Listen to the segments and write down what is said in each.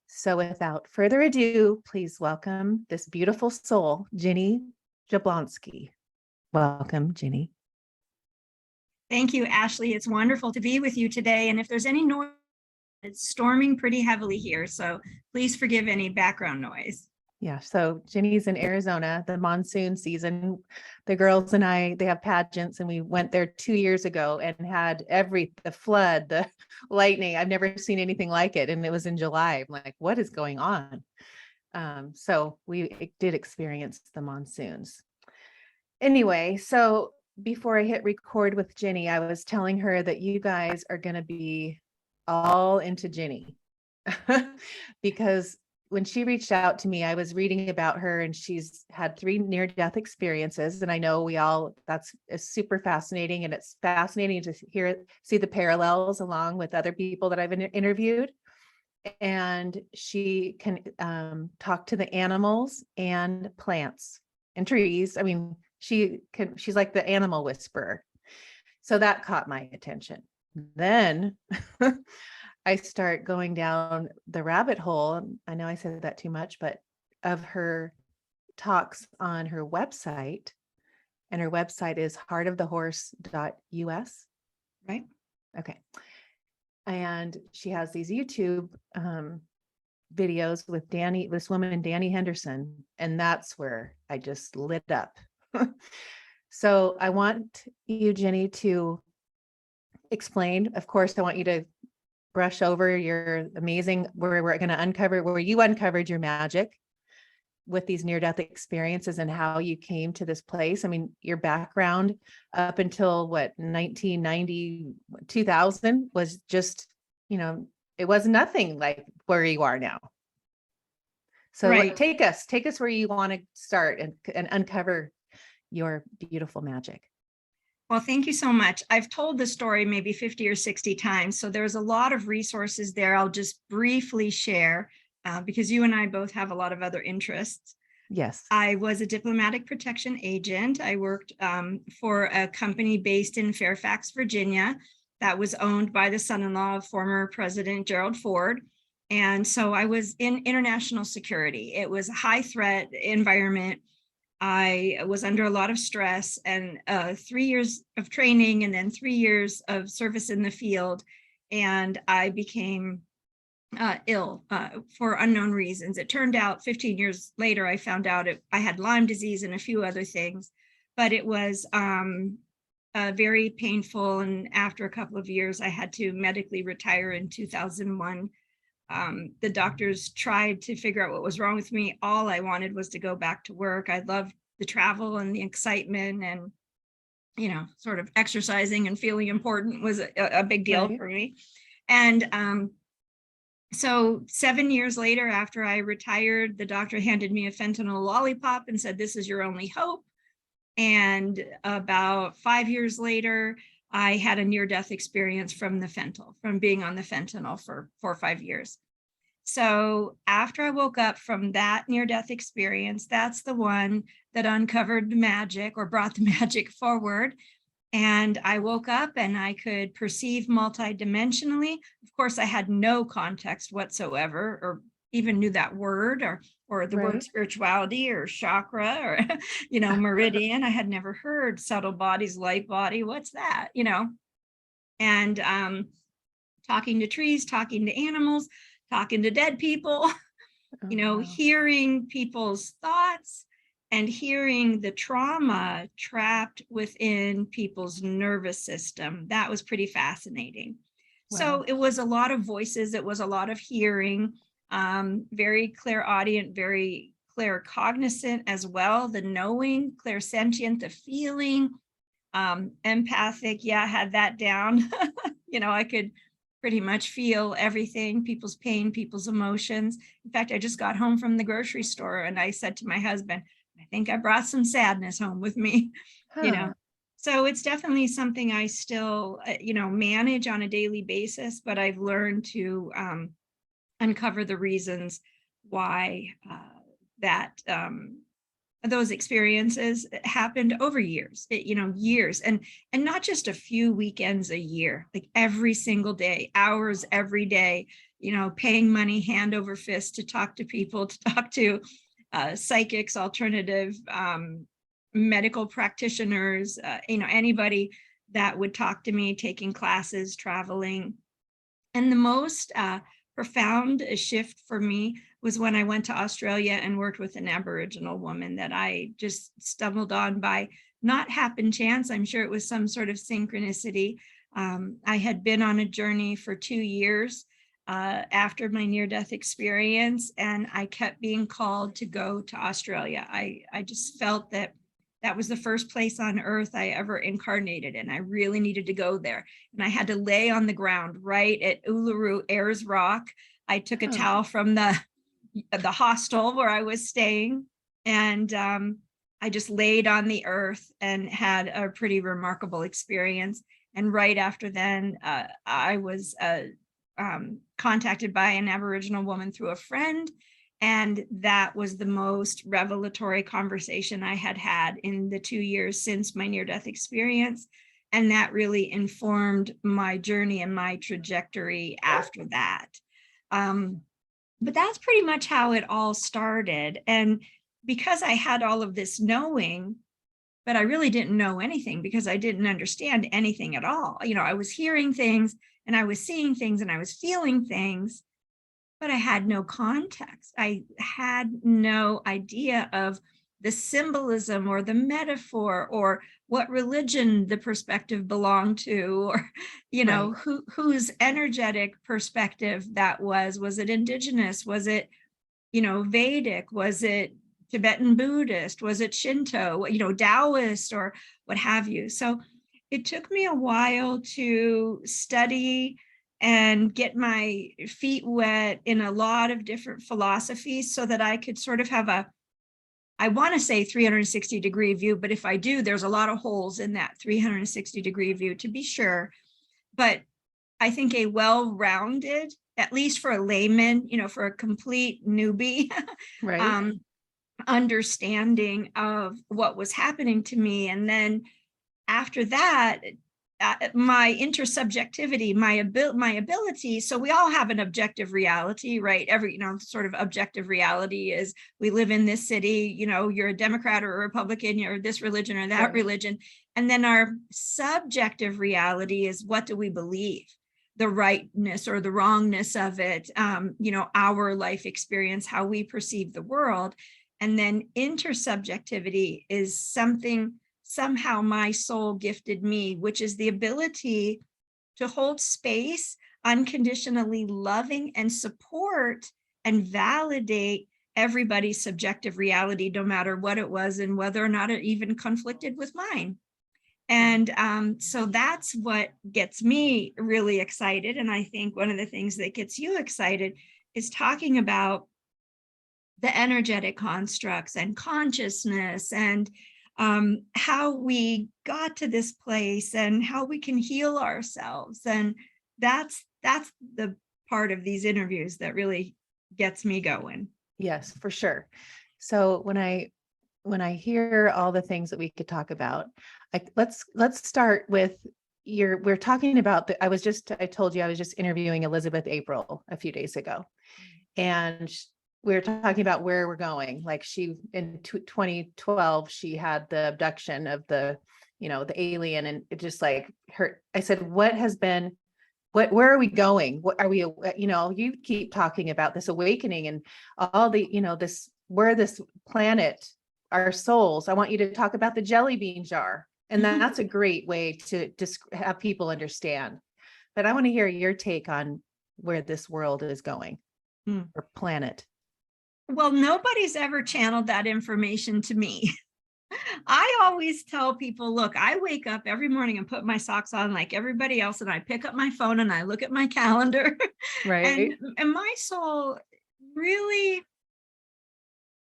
So without further ado, please welcome this beautiful soul, Ginny Jablonski. Welcome, Ginny. Thank you, Ashley. It's wonderful to be with you today. And if there's any noise, it's storming pretty heavily here, so please forgive any background noise. Yeah, so Ginny's in Arizona, the monsoon season. The girls and I, they have pageants, and we went there 2 years ago and had the flood, the lightning. I've never seen anything like it. And it was in July. I'm like, what is going on? So we did experience the monsoons. Anyway, so before I hit record with Ginny, I was telling her that you guys are going to be all into Ginny because when she reached out to me, I was reading about her and she's had 3 near-death experiences. And I know that's super fascinating. And it's fascinating to see the parallels along with other people that I've interviewed. And she can talk to the animals and plants and trees. I mean, she's like the animal whisperer. So that caught my attention. Then I start going down the rabbit hole. I know I said that too much, but of her talks on her website, and her website is heartofthehorse.us. Right. Okay. And she has these YouTube videos with this woman, Danny Henderson. And that's where I just lit up. So I want you, Ginny, to explain. Of course, I want you to brush over your amazing, where we're going to uncover where you uncovered your magic with these near-death experiences and how you came to this place. I mean, your background up until 1990, 2000 was just, it was nothing like where you are now. So Right. take us where you want to start and uncover your beautiful magic. Well, thank you so much. I've told the story maybe 50 or 60 times, so there's a lot of resources there. I'll just briefly share because you and I both have a lot of other interests. Yes. I was a diplomatic protection agent. I worked for a company based in Fairfax, Virginia, that was owned by the son-in-law of former President Gerald Ford. And so I was in international security. It was a high threat environment. I was under a lot of stress, and 3 years of training and then 3 years of service in the field. And I became ill for unknown reasons. It turned out 15 years later, I found out I had Lyme disease and a few other things, but it was very painful. And after a couple of years, I had to medically retire in 2001. The doctors tried to figure out what was wrong with me. All I wanted was to go back to work. I loved the travel and the excitement, and, sort of exercising and feeling important was a big deal for me. And so 7 years later, after I retired, the doctor handed me a fentanyl lollipop and said, "This is your only hope." And about 5 years later, I had a near-death experience from being on the fentanyl for 4 or 5 years. So after I woke up from that near-death experience, that's the one that uncovered the magic, or brought the magic forward. And I woke up and I could perceive multidimensionally. Of course, I had no context whatsoever, or even knew that word, or the word spirituality or chakra or, meridian. I had never heard subtle bodies, light body. What's that? And talking to trees, talking to animals, talking to dead people, Wow. hearing people's thoughts and hearing the trauma trapped within people's nervous system. That was pretty fascinating. Wow. So it was a lot of voices. It was a lot of hearing, very clairaudient, very claircognizant as well. The knowing, clairsentient, the feeling, empathic. Yeah, I had that down. I could pretty much feel everything, people's pain, people's emotions. In fact, I just got home from the grocery store and I said to my husband, "I think I brought some sadness home with me." So it's definitely something I still, manage on a daily basis, but I've learned to uncover the reasons why those experiences happened over years, years, and not just a few weekends a year, like every single day, hours every day, paying money hand over fist to talk to people, to talk to psychics, alternative medical practitioners, anybody that would talk to me, taking classes, traveling. And the most profound shift for me was when I went to Australia and worked with an Aboriginal woman that I just stumbled on by not happen chance. I'm sure it was some sort of synchronicity. I had been on a journey for 2 years after my near-death experience, and I kept being called to go to Australia. I just felt that was the first place on earth I ever incarnated in. I really needed to go there. And I had to lay on the ground right at Uluru Ayers Rock. I took a towel from the hostel where I was staying, and I just laid on the earth and had a pretty remarkable experience. And right after then, I was contacted by an Aboriginal woman through a friend. And that was the most revelatory conversation I had had in the 2 years since my near-death experience. And that really informed my journey and my trajectory after that. But that's pretty much how it all started. And because I had all of this knowing, but I really didn't know anything because I didn't understand anything at all. I was hearing things and I was seeing things and I was feeling things, but I had no context. I had no idea of the symbolism or the metaphor or what religion the perspective belonged to, or, Right. whose energetic perspective that was. Was it indigenous? Was it, Vedic? Was it Tibetan Buddhist? Was it Shinto, Taoist, or what have you? So it took me a while to study and get my feet wet in a lot of different philosophies so that I could sort of have I want to say 360-degree view, but if I do, there's a lot of holes in that 360-degree view, to be sure. But I think a well-rounded, at least for a layman, for a complete newbie, Right. understanding of what was happening to me. And then after that, my intersubjectivity, my ability. So we all have an objective reality, right? Every, sort of objective reality is we live in this city, you're a Democrat or a Republican, you're this religion or that Right. religion. And then our subjective reality is, what do we believe? The rightness or the wrongness of it, our life experience, how we perceive the world. And then intersubjectivity is something somehow my soul gifted me, which is the ability to hold space, unconditionally loving and support and validate everybody's subjective reality, no matter what it was and whether or not it even conflicted with mine. And so that's what gets me really excited. And I think one of the things that gets you excited is talking about the energetic constructs and consciousness and how we got to this place and how we can heal ourselves. And that's the part of these interviews that really gets me going. Yes, for sure. So when I hear all the things that we could talk about, let's start with we're talking about I told you I was just interviewing Elizabeth April a few days ago, and we were talking about where we're going. Like in 2012, she had the abduction of the alien, and it just like hurt. I said, where are we going? What are we, you keep talking about this awakening and all this planet, our souls. I want you to talk about the jelly bean jar. And that's a great way to just have people understand. But I want to hear your take on where this world is going, or planet. Well, nobody's ever channeled that information to me. I always tell people, look, I wake up every morning and put my socks on like everybody else, and I pick up my phone and I look at my calendar. Right. And my soul really,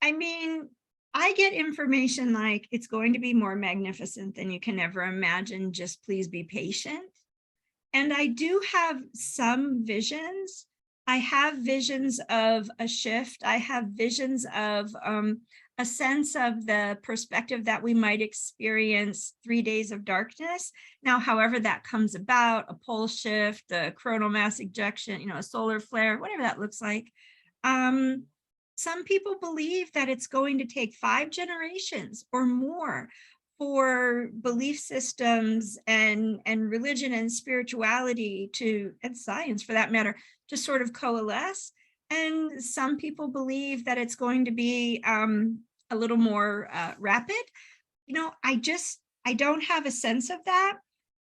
I get information like it's going to be more magnificent than you can ever imagine. Just please be patient. And I do have some visions. I have visions of a shift. I have visions of a sense of the perspective that we might experience 3 days of darkness. Now, however that comes about, a pole shift, a coronal mass ejection, a solar flare, whatever that looks like. Some people believe that it's going to take 5 generations or more for belief systems and religion and spirituality and science for that matter, to sort of coalesce. And some people believe that it's going to be a little more rapid. I don't have a sense of that.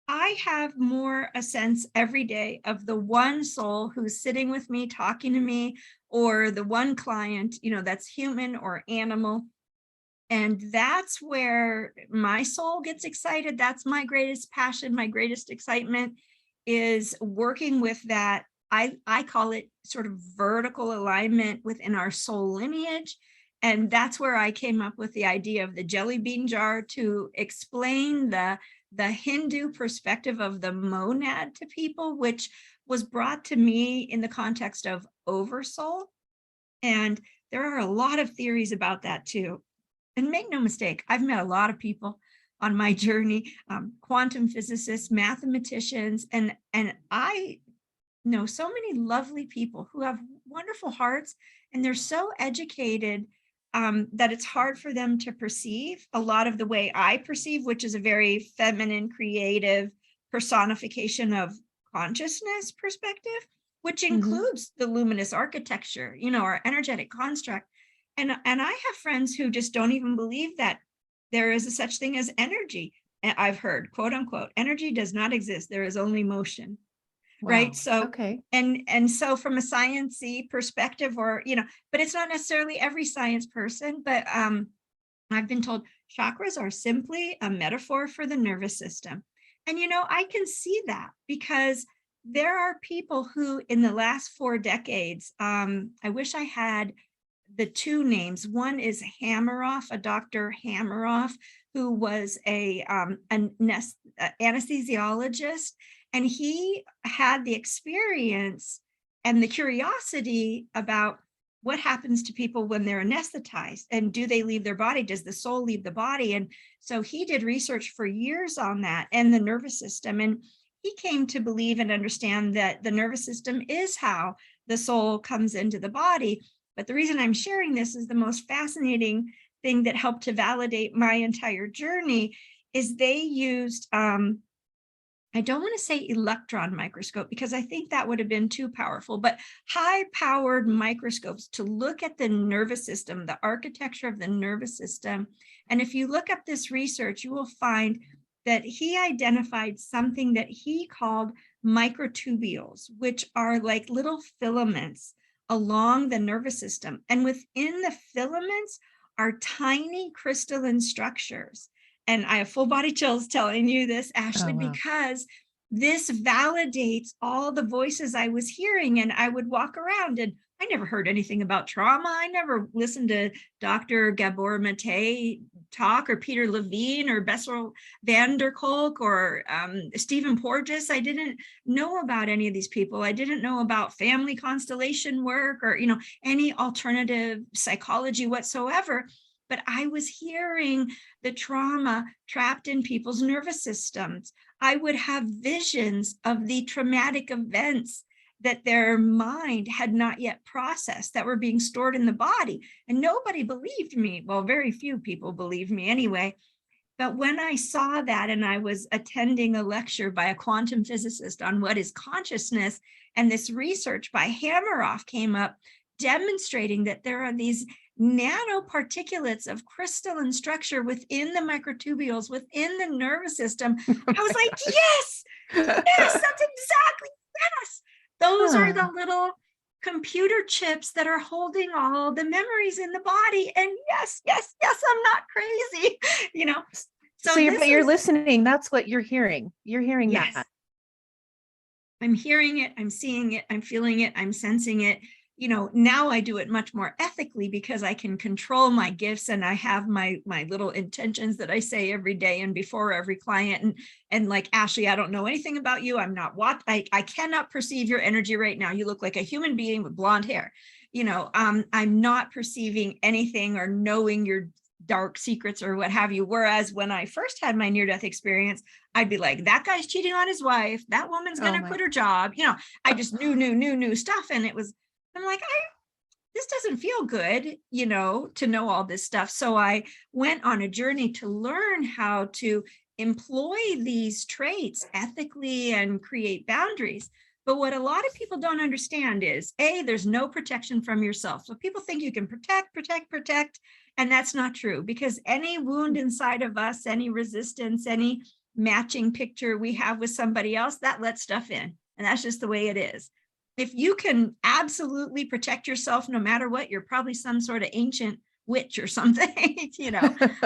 I have more a sense every day of the one soul who's sitting with me, talking to me, or the one client, that's human or animal. And that's where my soul gets excited. That's my greatest passion, my greatest excitement is working with that. I call it sort of vertical alignment within our soul lineage. And that's where I came up with the idea of the jelly bean jar to explain the Hindu perspective of the monad to people, which was brought to me in the context of oversoul. And there are a lot of theories about that too. And make no mistake, I've met a lot of people on my journey, quantum physicists, mathematicians, and I know so many lovely people who have wonderful hearts, and they're so educated that it's hard for them to perceive a lot of the way I perceive, which is a very feminine, creative personification of consciousness perspective, which includes the luminous architecture, our energetic construct. And I have friends who just don't even believe that there is a such thing as energy. I've heard, quote unquote, energy does not exist. There is only motion. Wow. Right. So, okay. And so from a sciencey perspective, but it's not necessarily every science person, but I've been told chakras are simply a metaphor for the nervous system. And, I can see that because there are people who in the last 4 decades, I wish I had the 2 names. One is Hammeroff, a Dr. Hammeroff, who was an anesthesiologist, and he had the experience and the curiosity about what happens to people when they're anesthetized, and do they leave their body? Does the soul leave the body? And so he did research for years on that and the nervous system. And he came to believe and understand that the nervous system is how the soul comes into the body. But the reason I'm sharing this is the most fascinating thing that helped to validate my entire journey is they used, I don't want to say electron microscope because I think that would have been too powerful, but high-powered microscopes to look at the nervous system, the architecture of the nervous system. And if you look up this research, you will find that he identified something that he called microtubules, which are like little filaments along the nervous system. And within the filaments are tiny crystalline structures. And I have full body chills telling you this, Ashley, because this validates all the voices I was hearing. And I would walk around and I never heard anything about trauma. I never listened to Dr. Gabor Mate talk, or Peter Levine, or Bessel van der Kolk, or Stephen Porges. I didn't know about any of these people. I didn't know about family constellation work or, any alternative psychology whatsoever. But I was hearing the trauma trapped in people's nervous systems. I would have visions of the traumatic events that their mind had not yet processed that were being stored in the body. And nobody believed me. Well, very few people believed me anyway. But when I saw that, and I was attending a lecture by a quantum physicist on what is consciousness, and this research by Hammeroff came up demonstrating that there are these nanoparticulates of crystalline structure within the microtubules, within the nervous system. I was like, yes, that's exactly, yes. Those are the little computer chips that are holding all the memories in the body. And yes, I'm not crazy, So you're listening. That's what you're hearing. You're hearing that. I'm hearing it. I'm seeing it. I'm feeling it. I'm sensing it. now I do it much more ethically because I can control my gifts, and I have my little intentions that I say every day and before every client. And like, Ashley, I don't know anything about you. I'm not I cannot perceive your energy right now. You look like a human being with blonde hair. I'm not perceiving anything or knowing your dark secrets or what have you. Whereas when I first had my near-death experience, I'd be like, that guy's cheating on his wife. That woman's going to quit her job. I just knew stuff. And I'm like, this doesn't feel good, to know all this stuff. So I went on a journey to learn how to employ these traits ethically and create boundaries. But what a lot of people don't understand is, there's no protection from yourself. So people think you can protect. And that's not true, because any wound inside of us, any resistance, any matching picture we have with somebody else, that lets stuff in. And that's just the way it is. If you can absolutely protect yourself, no matter what, you're probably some sort of ancient witch or something.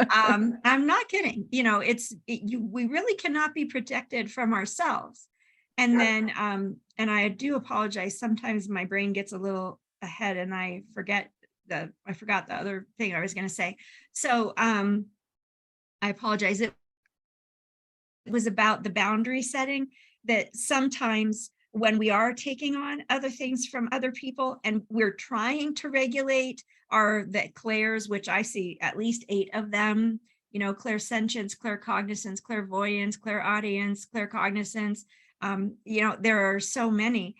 I'm not kidding. We really cannot be protected from ourselves. And then, and I do apologize. Sometimes my brain gets a little ahead and I forgot the other thing I was going to say. So I apologize. It was about the boundary setting, that sometimes when we are taking on other things from other people and we're trying to regulate the clairs, which I see at least 8 of them, clairsentience, claircognizance, clairvoyance, clairaudience, claircognizance. There are so many.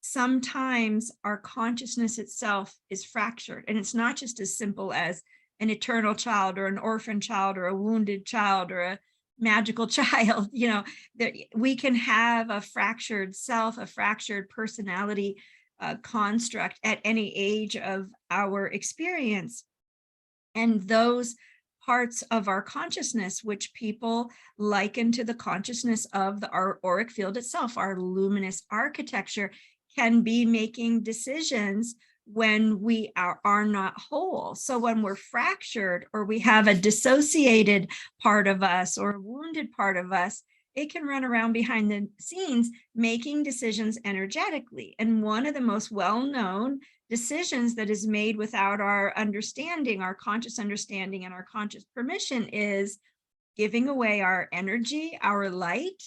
Sometimes our consciousness itself is fractured, and it's not just as simple as an eternal child or an orphan child or a wounded child or a magical child. That we can have a fractured self, a fractured personality construct at any age of our experience. And those parts of our consciousness, which people liken to the consciousness of our auric field itself, our luminous architecture, can be making decisions when we are not whole. So when we're fractured, or we have a dissociated part of us or a wounded part of us, it can run around behind the scenes making decisions energetically. And one of the most well-known decisions that is made without our understanding, our conscious understanding and our conscious permission, is giving away our energy, our light,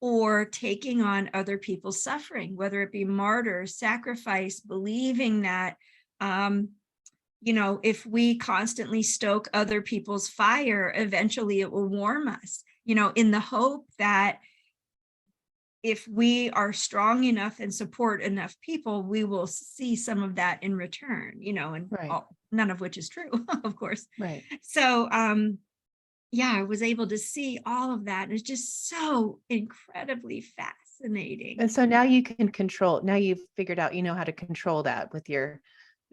or taking on other people's suffering, whether it be martyr, sacrifice, believing that, if we constantly stoke other people's fire, eventually it will warm us, in the hope that if we are strong enough and support enough people, we will see some of that in return, and Right. None of which is true, of course. Right. So, I was able to see all of that. And it's just so incredibly fascinating. And so now you can control, now you've figured out, how to control that with your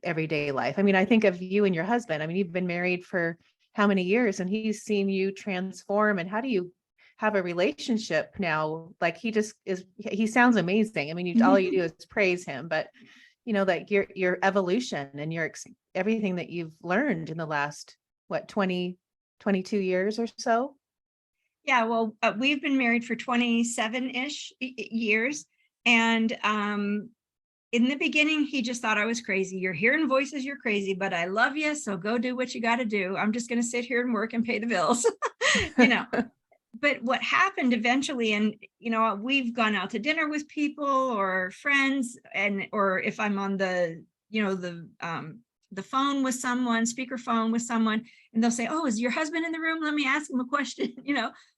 everyday life. I mean, I think of you and your husband. I mean, you've been married for how many years, and he's seen you transform. And how do you have a relationship now? Like, he sounds amazing. I mean, all you do is praise him, but like your evolution and everything that you've learned in the last, 22 years or so. Yeah, well, we've been married for 27-ish years. And in the beginning, he just thought I was crazy. You're hearing voices, you're crazy, but I love you. So go do what you got to do. I'm just going to sit here and work and pay the bills, But what happened eventually, and, we've gone out to dinner with people or friends, or if I'm on the phone with someone, speakerphone with someone, and they'll say, "Oh, is your husband in the room? Let me ask him a question."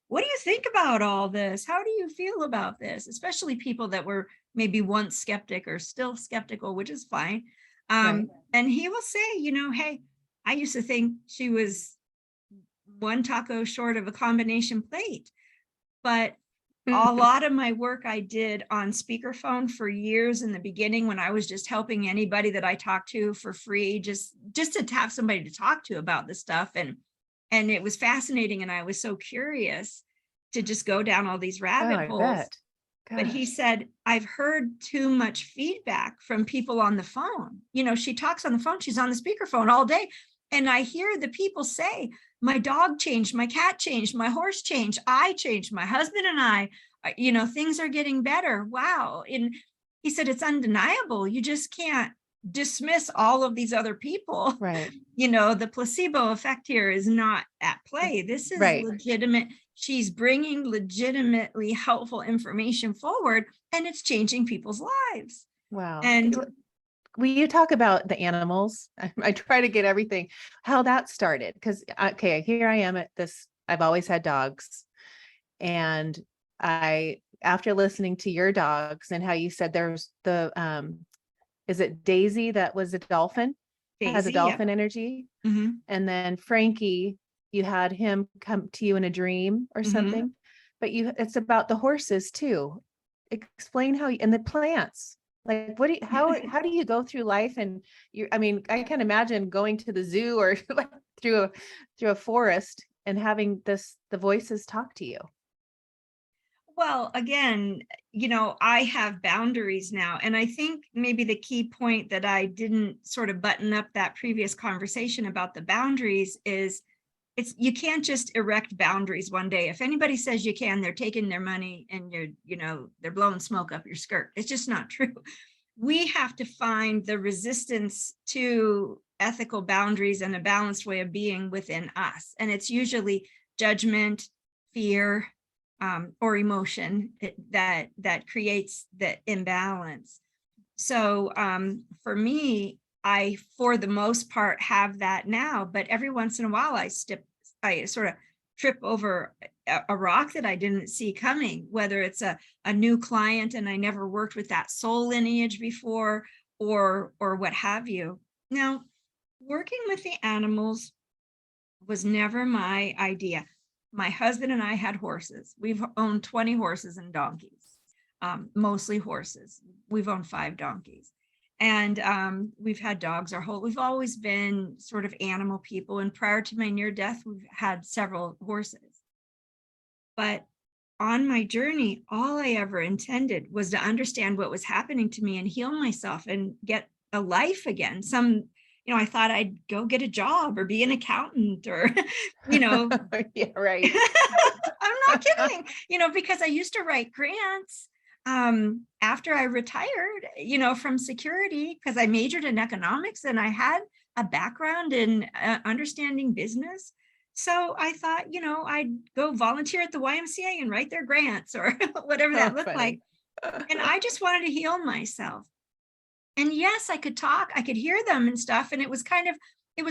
What do you think about all this? How do you feel about this? Especially people that were maybe once skeptic or still skeptical, which is fine. Right. And he will say, hey, I used to think she was one taco short of a combination plate. But a lot of my work I did on speakerphone for years in the beginning, when I was just helping anybody that I talked to for free, just to have somebody to talk to about this stuff. And it was fascinating. And I was so curious to just go down all these rabbit holes. Bet. But he said, I've heard too much feedback from people on the phone. She talks on the phone, she's on the speakerphone all day. And I hear the people say, my dog changed, my cat changed, my horse changed, I changed, my husband and I, things are getting better. Wow. He said, it's undeniable. You just can't dismiss all of these other people. Right. The placebo effect here is not at play. This is Right. legitimate. She's bringing legitimately helpful information forward, and it's changing people's lives. Wow. And Will you talk about the animals? I try to get everything, how that started. Because, okay, here I am at this, I've always had dogs. And after listening to your dogs and how you said there's is it Daisy that was a dolphin? Has a Daisy, yep. dolphin energy. Mhm. And then Frankie, you had him come to you in a dream or Mhm. something, but it's about the horses too. Explain how, and the plants, like how do you go through life? And I mean, I can imagine going to the zoo or like through a forest and having the voices talk to you. Well, again, I have boundaries now. And I think maybe the key point that I didn't sort of button up that previous conversation about the boundaries is you can't just erect boundaries one day. If anybody says you can, they're taking their money and they're blowing smoke up your skirt. It's just not true. We have to find the resistance to ethical boundaries and a balanced way of being within us. And it's usually judgment, fear, or emotion that creates the imbalance. So for me, I, for the most part, have that now, but every once in a while I sort of trip over a rock that I didn't see coming, whether it's a new client and I never worked with that soul lineage before, or what have you. Now, working with the animals was never my idea. My husband and I had horses. We've owned 20 horses and donkeys, mostly horses. We've owned 5 donkeys. And we've had dogs we've always been sort of animal people. And prior to my near death, we've had several horses. But on my journey, all I ever intended was to understand what was happening to me and heal myself and get a life again. I thought I'd go get a job or be an accountant or, Yeah, right. I'm not kidding, because I used to write grants after I retired, from security, because I majored in economics and I had a background in understanding business. So I thought, I'd go volunteer at the YMCA and write their grants or whatever that looked like. And I just wanted to heal myself. And yes, I could talk, I could hear them and stuff. And it was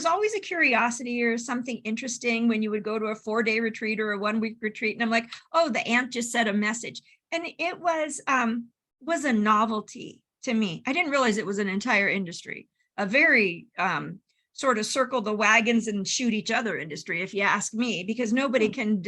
always a curiosity or something interesting when you would go to a 4-day retreat or a 1-week retreat. And I'm like, oh, the ant just said a message. And it was a novelty to me. I didn't realize it was an entire industry, a very sort of circle the wagons and shoot each other industry, if you ask me, because nobody can,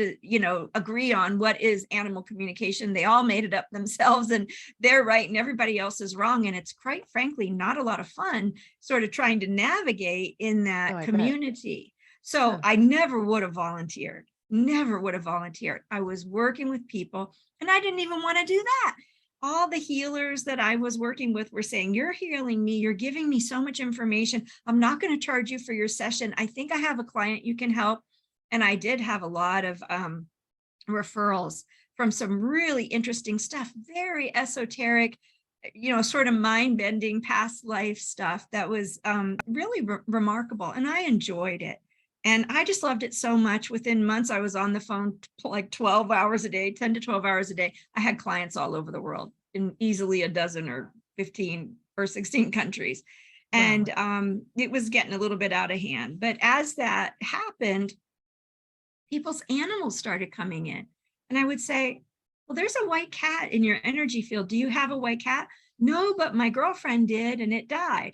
agree on what is animal communication. They all made it up themselves and they're right and everybody else is wrong. And it's quite frankly, not a lot of fun sort of trying to navigate in that community. So I never would have volunteered. I was working with people and I didn't even want to do that. All the healers that I was working with were saying, you're healing me. You're giving me so much information. I'm not going to charge you for your session. I think I have a client you can help. And I did have a lot of referrals from some really interesting stuff, very esoteric, sort of mind-bending past life stuff that was really remarkable. And I enjoyed it. And I just loved it so much. Within months, I was on the phone like 12 hours a day, 10 to 12 hours a day. I had clients all over the world in easily a dozen or 15 or 16 countries. And it was getting a little bit out of hand. But as that happened, people's animals started coming in. And I would say, well, there's a white cat in your energy field. Do you have a white cat? No, but my girlfriend did, and it died.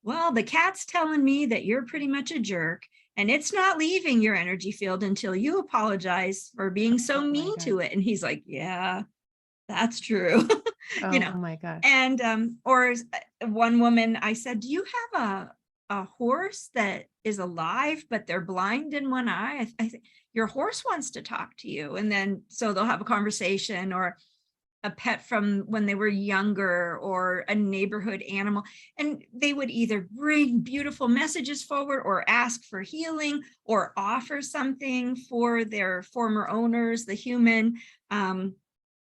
Well, the cat's telling me that you're pretty much a jerk and it's not leaving your energy field until you apologize for being so mean to it. And he's like, yeah, that's true. Oh my gosh. And or one woman, I said, do you have a horse that is alive, but they're blind in one eye? I think your horse wants to talk to you. And then so they'll have a conversation, or a pet from when they were younger, or a neighborhood animal. And they would either bring beautiful messages forward or ask for healing or offer something for their former owners, the human.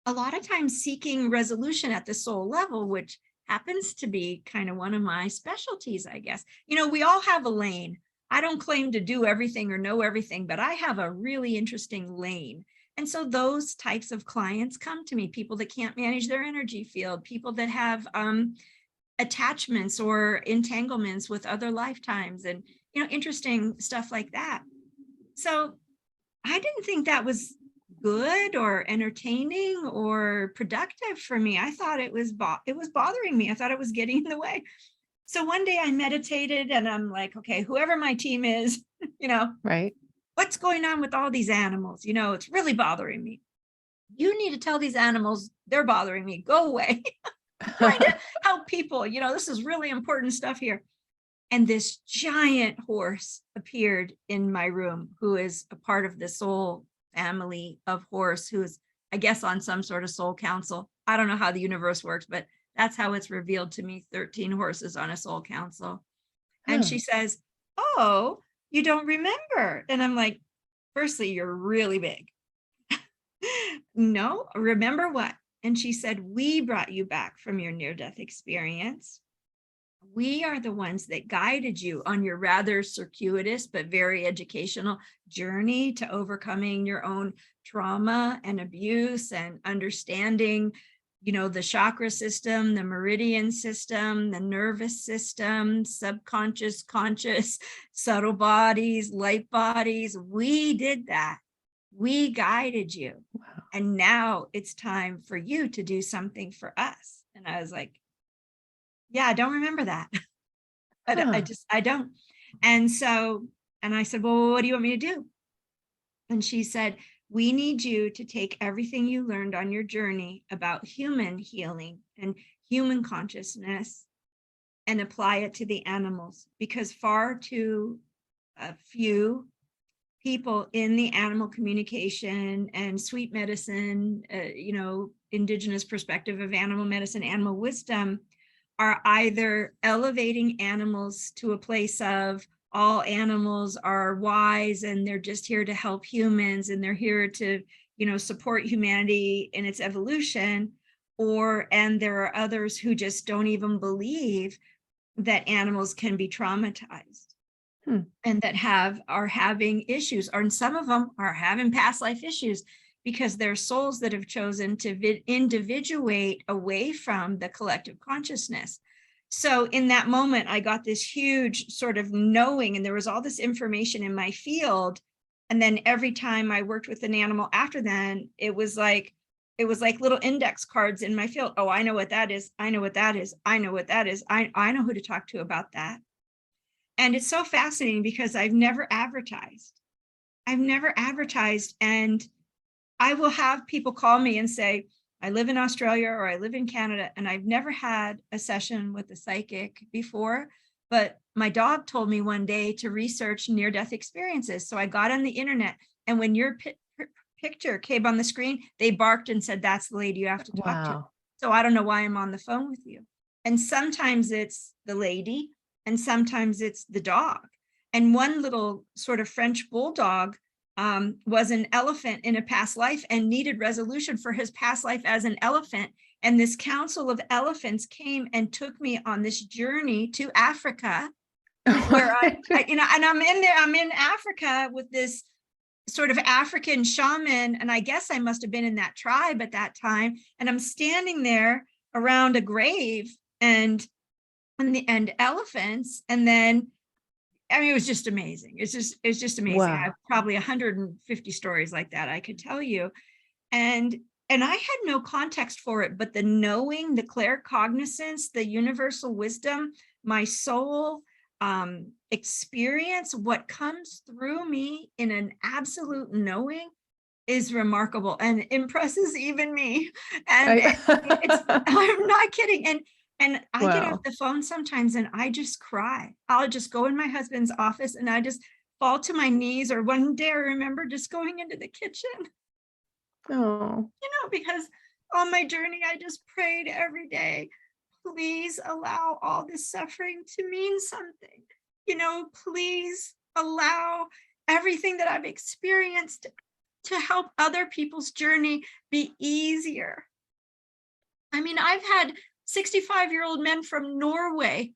a lot of times seeking resolution at the soul level, which happens to be kind of one of my specialties, I guess. You know, we all have a lane. I don't claim to do everything or know everything, but I have a really interesting lane. And so those types of clients come to me, people that can't manage their energy field, people that have attachments or entanglements with other lifetimes, and, you know, interesting stuff like that. So I didn't think that was good or entertaining or productive for me. I thought it was bothering me. I thought it was getting in the way. So one day I meditated and I'm like, okay, whoever my team is, you know, Right. what's going on with all these animals? You know, it's really bothering me. You need to tell these animals they're bothering me. Go away. Trying to help people. You know, this is really important stuff here. And this giant horse appeared in my room, who is a part of the soul family of horse, who is, I guess, on some sort of soul council. I don't know how the universe works, but that's how it's revealed to me, 13 horses on a soul council. And Huh. she says, oh, you don't remember. And I'm like, firstly, you're really big. No, remember what? And she said, we brought you back from your near-death experience. We are the ones that guided you on your rather circuitous but very educational journey to overcoming your own trauma and abuse and understanding, you know, the chakra system, the meridian system, the nervous system, subconscious, conscious, subtle bodies, light bodies. We did that. We guided you. Wow. And now it's time for you to do something for us. And I was like, yeah, I don't remember that. Huh. I don't. And so, and I said, well, what do you want me to do? And she said, we need you to take everything you learned on your journey about human healing and human consciousness and apply it to the animals, because far too few people in the animal communication and sweet medicine, you know, indigenous perspective of animal medicine, animal wisdom, are either elevating animals to a place of all animals are wise and they're just here to help humans and they're here to, you know, support humanity in its evolution, and there are others who just don't even believe that animals can be traumatized. And that are having issues, or some of them are having past life issues because they're souls that have chosen to individuate away from the collective consciousness. So in that moment, I got this huge sort of knowing, and there was all this information in my field. And then every time I worked with an animal after then, it was like little index cards in my field. Oh, I know what that is. I know what that is. I know what that is. I know who to talk to about that. And it's so fascinating because I've never advertised. And I will have people call me and say, I live in Australia or I live in Canada, and I've never had a session with a psychic before, but my dog told me one day to research near-death experiences. So I got on the internet, and when your picture came on the screen, they barked and said, that's the lady you have to talk to. Wow. So I don't know why I'm on the phone with you. And sometimes it's the lady, and sometimes it's the dog. And one little sort of French bulldog was an elephant in a past life and needed resolution for his past life as an elephant. And this council of elephants came and took me on this journey to Africa, where I you know, and I'm in Africa with this sort of African shaman. And I guess I must have been in that tribe at that time. And I'm standing there around a grave and elephants. And then, I mean, it was just amazing. It's just amazing. I have Wow. probably 150 stories like that I could tell you. And I had no context for it, but the knowing, the claircognizance, the universal wisdom, my soul experience, what comes through me in an absolute knowing is remarkable and impresses even me. And I'm not kidding. And I get off Wow. the phone sometimes and I just cry. I'll just go in my husband's office and I just fall to my knees. Or one day I remember just going into the kitchen, Oh. you know, because on my journey, I just prayed every day, please allow all this suffering to mean something. You know, please allow everything that I've experienced to help other people's journey be easier. I mean, I've had 65-year-old men from Norway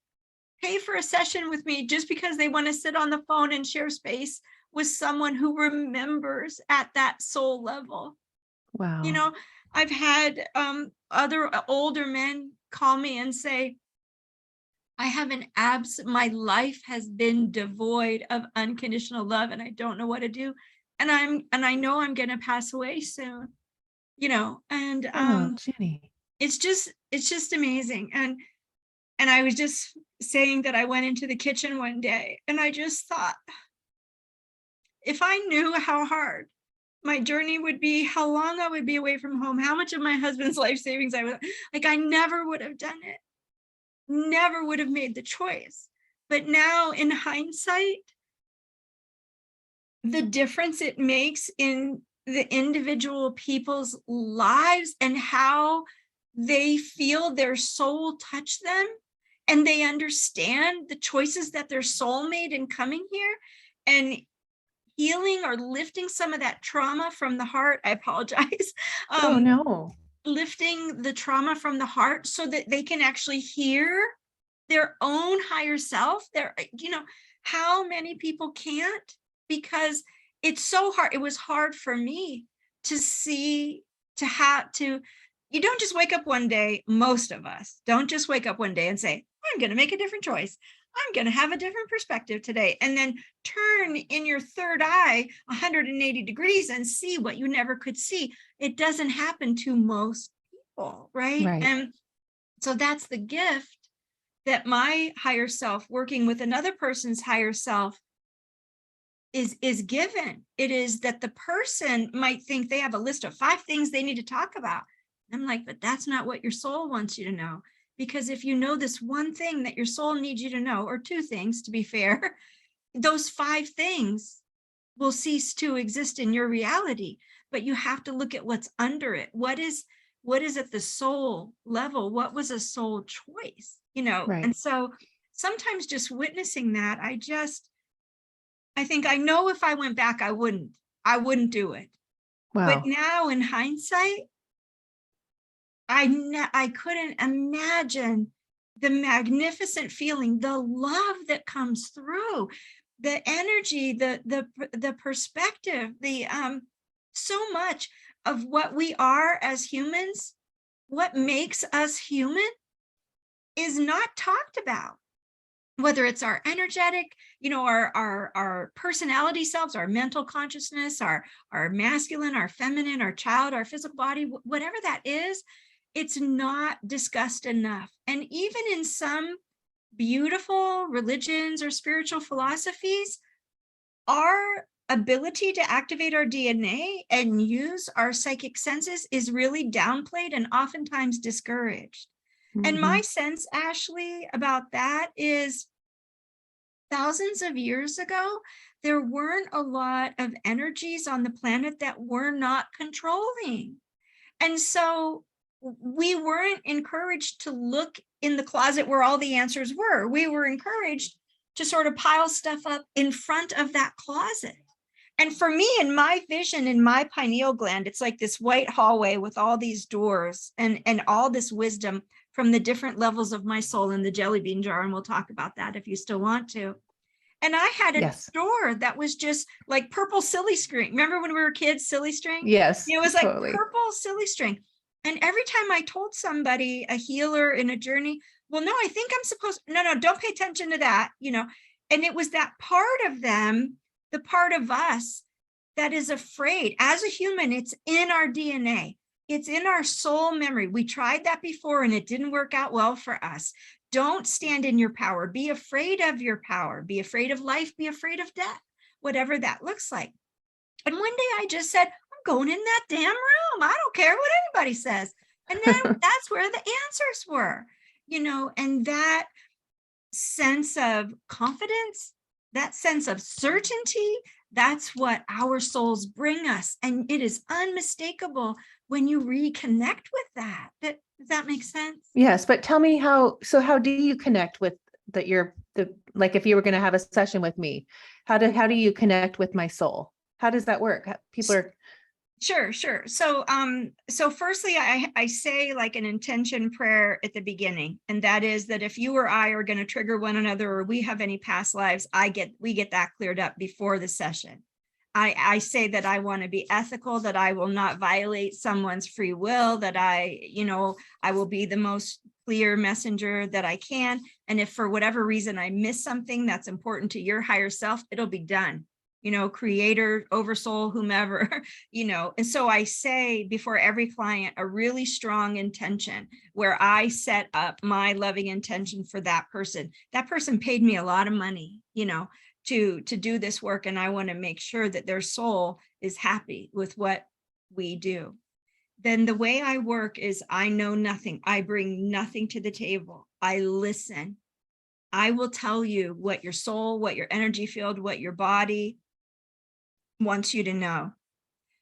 pay for a session with me just because they want to sit on the phone and share space with someone who remembers at that soul level. Wow. You know, I've had other older men call me and say, I have my life has been devoid of unconditional love and I don't know what to do. And I know I'm going to pass away soon, you know, and Oh, Ginny. it's just amazing. And I was just saying that I went into the kitchen one day and I just thought, if I knew how hard my journey would be, how long I would be away from home, how much of my husband's life savings I would, like, I never would have done it, never would have made the choice. But now in hindsight, the difference it makes in the individual people's lives and how they feel their soul touch them, and they understand the choices that their soul made in coming here and healing or lifting some of that trauma from the heart. I apologize. Oh, no. Lifting the trauma from the heart so that they can actually hear their own higher self. You know, how many people can't? Because it's so hard. It was hard for me to see, you don't just wake up one day, most of us don't just wake up one day and say, I'm going to make a different choice. I'm going to have a different perspective today. And then turn in your third eye 180 degrees and see what you never could see. It doesn't happen to most people, right? And so that's the gift that my higher self working with another person's higher self is given. It is that the person might think they have a list of 5 things they need to talk about. I'm like, but that's not what your soul wants you to know. Because if you know this one thing that your soul needs you to know, or 2 things to be fair, those 5 things will cease to exist in your reality. But you have to look at what's under it. What is at the soul level? What was a soul choice? You know, and so sometimes just witnessing that, I think I know if I went back, I wouldn't do it. Wow. But now in hindsight, I couldn't imagine the magnificent feeling, the love that comes through, the energy, the perspective, so much of what we are as humans, what makes us human is not talked about. Whether it's our energetic, you know, our personality selves, our mental consciousness, our masculine, our feminine, our child, our physical body, whatever that is, it's not discussed enough. And even in some beautiful religions or spiritual philosophies, our ability to activate our DNA and use our psychic senses is really downplayed and oftentimes discouraged. And my sense, Ashley, about that is thousands of years ago, there weren't a lot of energies on the planet that we're not controlling. And so we weren't encouraged to look in the closet where all the answers were. We were encouraged to sort of pile stuff up in front of that closet. And for me, in my vision, in my pineal gland, it's like this white hallway with all these doors and all this wisdom from the different levels of my soul in the jelly bean jar. And we'll talk about that if you still want to. And I had a door that was just like purple silly string. Remember when we were kids, silly string? Yes. It was like purple silly string. And every time I told somebody, a healer in a journey, well, no, I think I'm supposed, no, don't pay attention to that, you know. And it was that part of them, the part of us that is afraid. As a human, it's in our DNA. It's in our soul memory. We tried that before and it didn't work out well for us. Don't stand in your power. Be afraid of your power. Be afraid of life. Be afraid of death, whatever that looks like. And one day I just said, I'm going in that damn room. I don't care what anybody says. And then that's where the answers were, you know, and that sense of confidence, that sense of certainty, that's what our souls bring us. And it is unmistakable when you reconnect with that. Does that make sense? Yes, but tell me how do you connect with like if you were going to have a session with me, how do you connect with my soul? How does that work? People are Sure, sure. So firstly, I say like an intention prayer at the beginning, and that is that if you or I are going to trigger one another, or we have any past lives, we get that cleared up before the session. I say that I want to be ethical, that I will not violate someone's free will, that I will be the most clear messenger that I can. And if for whatever reason I miss something that's important to your higher self, it'll be done. Creator, oversoul, whomever, and so I say before every client a really strong intention where I set up my loving intention for that person. That person paid me a lot of money, to do this work, and I want to make sure that their soul is happy with what we do. Then the way I work is I know nothing. I bring nothing to the table. I listen. I will tell you what your soul, what your energy field, what your body wants you to know.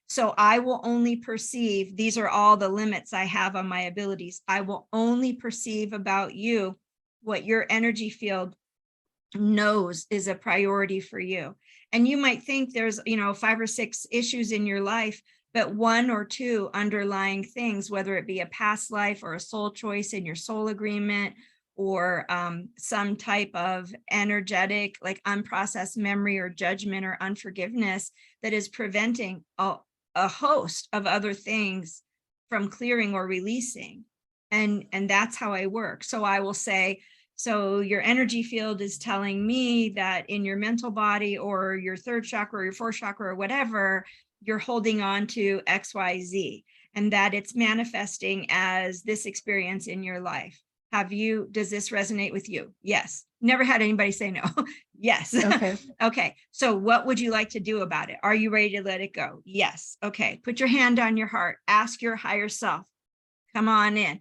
So I will only perceive, these are all the limits I have on my abilities. I will only perceive about you what your energy field knows is a priority for you. And you might think there's, 5 or 6 issues in your life, but 1 or 2 underlying things, whether it be a past life or a soul choice in your soul agreement, or some type of energetic, like unprocessed memory or judgment or unforgiveness that is preventing a host of other things from clearing or releasing. And that's how I work. So I will say, so your energy field is telling me that in your mental body or your 3rd chakra or your 4th chakra or whatever, you're holding on to XYZ, and that it's manifesting as this experience in your life. Does this resonate with you? Yes. Never had anybody say no. Yes. Okay. Okay. So what would you like to do about it? Are you ready to let it go? Yes. Okay. Put your hand on your heart. Ask your higher self. Come on in.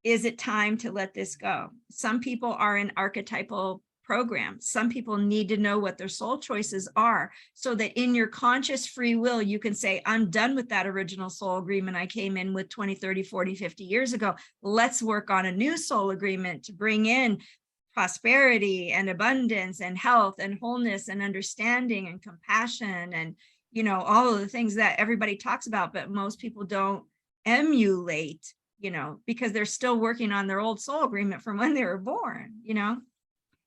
Is it time to let this go? Some people are in archetypal programs. Some people need to know what their soul choices are, so that in your conscious free will, you can say, I'm done with that original soul agreement I came in with 20, 30, 40, 50 years ago. Let's work on a new soul agreement to bring in prosperity and abundance and health and wholeness and understanding and compassion and, all of the things that everybody talks about, but most people don't emulate, because they're still working on their old soul agreement from when they were born,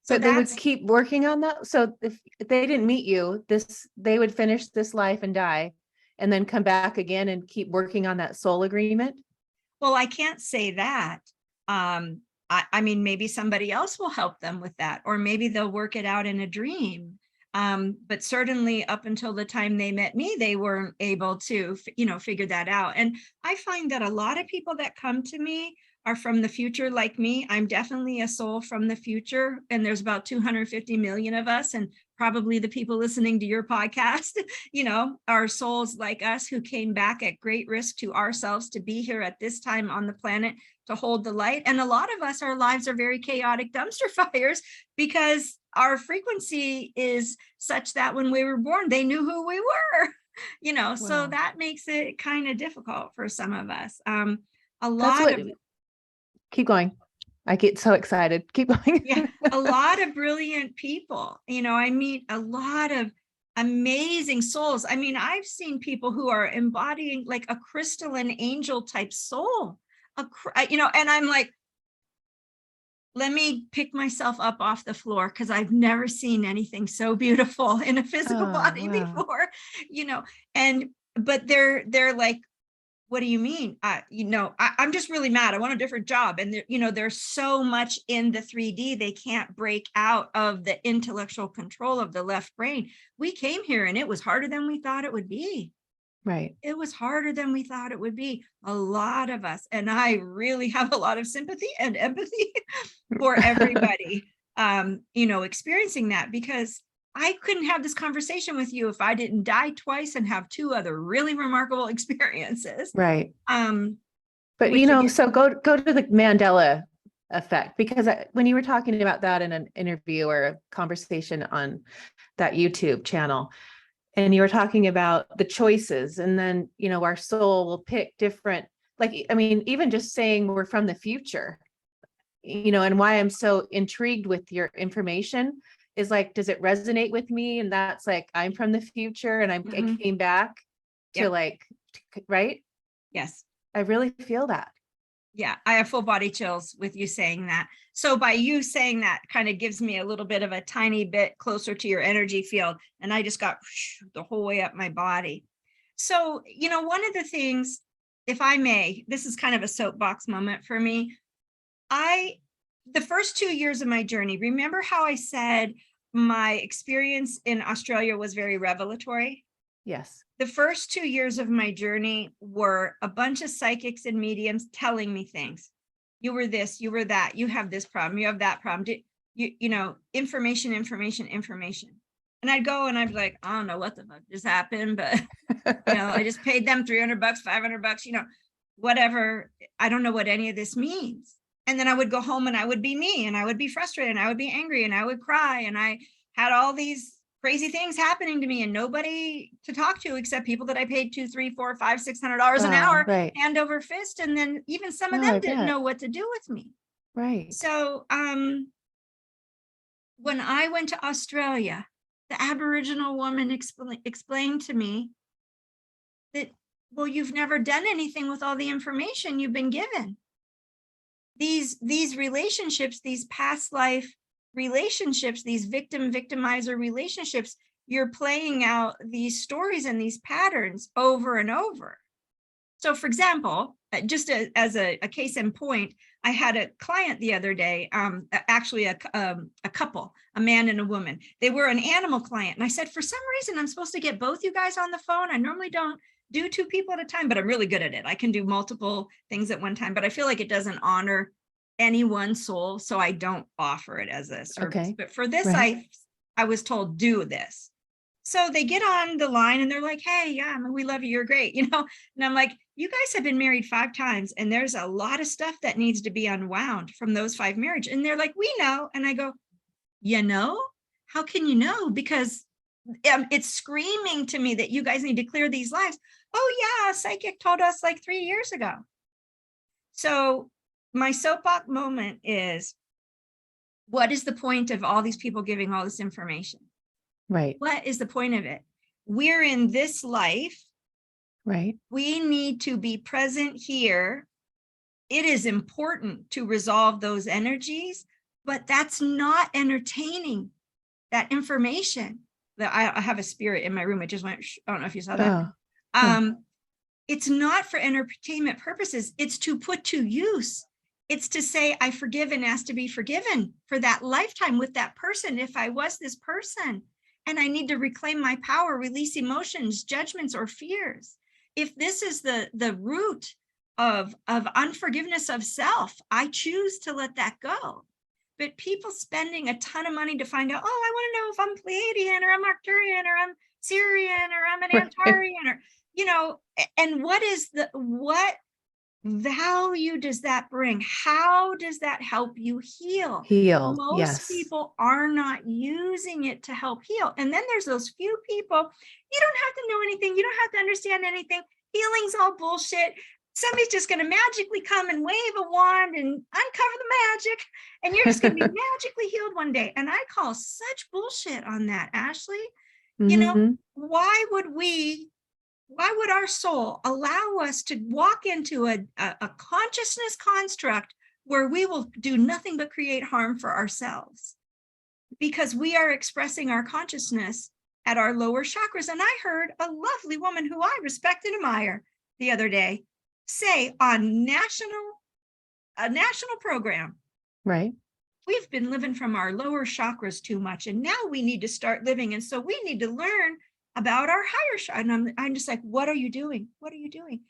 So But they would keep working on that. So if they didn't meet you, they would finish this life and die, and then come back again and keep working on that soul agreement. Well, I can't say that. I mean, maybe somebody else will help them with that, or maybe they'll work it out in a dream. But certainly up until the time they met me, they weren't able to, figure that out. And I find that a lot of people that come to me are from the future like me. I'm definitely a soul from the future, and there's about 250 million of us, and probably the people listening to your podcast, are souls like us who came back at great risk to ourselves to be here at this time on the planet to hold the light. And a lot of us, our lives are very chaotic dumpster fires, because our frequency is such that when we were born, they knew who we were, so that makes it kind of difficult for some of us. Keep going. I get so excited. Keep going. Yeah, a lot of brilliant people. I meet a lot of amazing souls. I mean, I've seen people who are embodying like a crystalline angel type soul, and I'm like, let me pick myself up off the floor, because I've never seen anything so beautiful in a physical body before, but they're like, what do you mean? I'm just really mad. I want a different job. And there's so much in the 3D, they can't break out of the intellectual control of the left brain. We came here and it was harder than we thought it would be. Right. It was harder than we thought it would be. A lot of us, and I really have a lot of sympathy and empathy for everybody, experiencing that, because I couldn't have this conversation with you if I didn't die twice and have 2 other really remarkable experiences. Right. But again, so go to the Mandela effect, because when you were talking about that in an interview or a conversation on that YouTube channel, and you were talking about the choices, and then, our soul will pick different, even just saying we're from the future, and why I'm so intrigued with your information is like, does it resonate with me? And that's like, I'm from the future and I came back to right? Yes. I really feel that. Yeah, I have full body chills with you saying that. So by you saying that kind of gives me a little bit of a tiny bit closer to your energy field. And I just got the whole way up my body. So, one of the things, if I may, this is kind of a soapbox moment for me. The first 2 years of my journey, remember how I said my experience in Australia was very revelatory? Yes. The first 2 years of my journey were a bunch of psychics and mediums telling me things. You were this, you were that, you have this problem, you have that problem. Information. And I'd go and I'd be like, I don't know what the fuck just happened, but I just paid them $300, $500, whatever. I don't know what any of this means. And then I would go home and I would be me and I would be frustrated and I would be angry and I would cry. And I had all these crazy things happening to me and nobody to talk to except people that I paid $200, $300, $400, $500, $600 an hour, right. hand over fist. And then even some of No, them I didn't bet. know what to do with me. Right. So when I went to Australia, the Aboriginal woman explained to me that, well, you've never done anything with all the information you've been given. These relationships, these past life relationships, these victim-victimizer relationships, you're playing out these stories and these patterns over and over. So for example, just as a case in point, I had a client the other day, actually a couple, a man and a woman. They were an animal client. And I said, for some reason, I'm supposed to get both you guys on the phone. I normally don't do two people at a time, but I'm really good at it. I can do multiple things at one time, but I feel like it doesn't honor any one soul. So I don't offer it as a service. Okay. But for this, Right. I was told, do this. So they get on the line and they're like, hey, yeah, we love you. You're great. And I'm like, you guys have been married 5 times and there's a lot of stuff that needs to be unwound from those 5 marriages. And they're like, we know. And I go, how can you know? Because it's screaming to me that you guys need to clear these lives. Oh yeah, a psychic told us like 3 years ago. So my soapbox moment is, what is the point of all these people giving all this information? Right. What is the point of it? We're in this life. Right. We need to be present here. It is important to resolve those energies, but that's not entertaining that information. That I have a spirit in my room. It just went, I don't know if you saw that. It's not for entertainment purposes. It's to put to use. It's to say, I forgive and ask to be forgiven for that lifetime with that person. If I was this person and I need to reclaim my power, release emotions, judgments, or fears. If this is the root of unforgiveness of self, I choose to let that go. But people spending a ton of money to find out, oh, I want to know if I'm Pleiadian or I'm Arcturian or I'm Syrian or I'm an Antarian or, and what value does that bring? How does that help you heal? Most Yes. people are not using it to help heal. And then there's those few people, you don't have to know anything. You don't have to understand anything. Healing's all bullshit. Somebody's just going to magically come and wave a wand and uncover the magic, and you're just going to be magically healed one day. And I call such bullshit on that, Ashley. Why would our soul allow us to walk into a consciousness construct where we will do nothing but create harm for ourselves? Because we are expressing our consciousness at our lower chakras. And I heard a lovely woman who I respect and admire the other day say on a national program, right, we've been living from our lower chakras too much, and now we need to start living. And so we need to learn about our higher chakra. And I'm just like, what are you doing? What are you doing?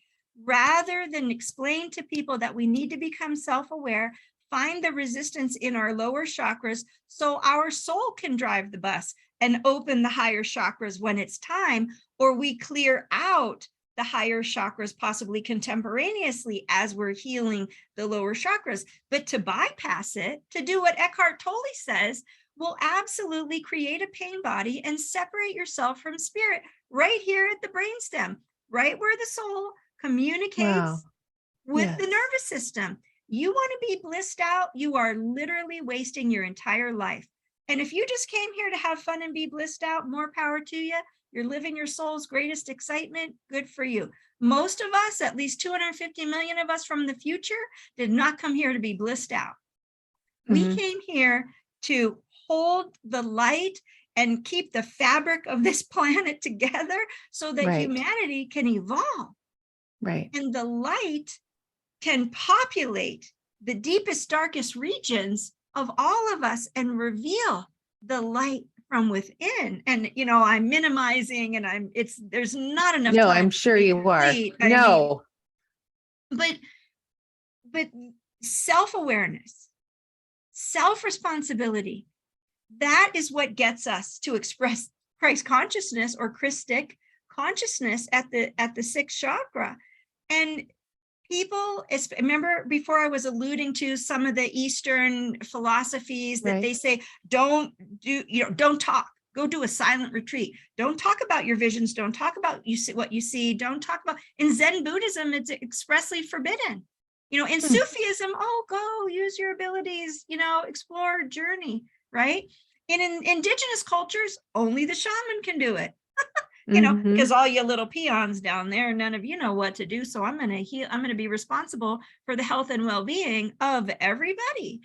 Rather than explain to people that we need to become self-aware, find the resistance in our lower chakras so our soul can drive the bus and open the higher chakras when it's time, or we clear out the higher chakras possibly contemporaneously as we're healing the lower chakras. But to bypass it, to do what Eckhart Tolle says, will absolutely create a pain body and separate yourself from spirit right here at the brainstem, right where the soul communicates with the nervous system. You want to be blissed out, you are literally wasting your entire life. And if you just came here to have fun and be blissed out, more power to you. You're living your soul's greatest excitement. Good for you. Most of us, at least 250 million of us from the future, did not come here to be blissed out. We Mhm. came here to hold the light and keep the fabric of this planet together so that Right. humanity can evolve. Right. And the light can populate the deepest, darkest regions of all of us and reveal the light from within. And, I'm minimizing and there's not enough No, time I'm to sure be you are. complete. I mean, No. but self-awareness, self-responsibility, that is what gets us to express Christ consciousness or Christic consciousness at the sixth chakra. And people, remember before I was alluding to some of the Eastern philosophies that Right. they say, don't talk, go do a silent retreat. Don't talk about your visions. Don't talk about what you see. Don't talk about, in Zen Buddhism, it's expressly forbidden. In Sufism, go use your abilities, explore, journey, right? And in indigenous cultures, only the shaman can do it. Because all you little peons down there, none of you know what to do. So I'm going to be responsible for the health and well-being of everybody.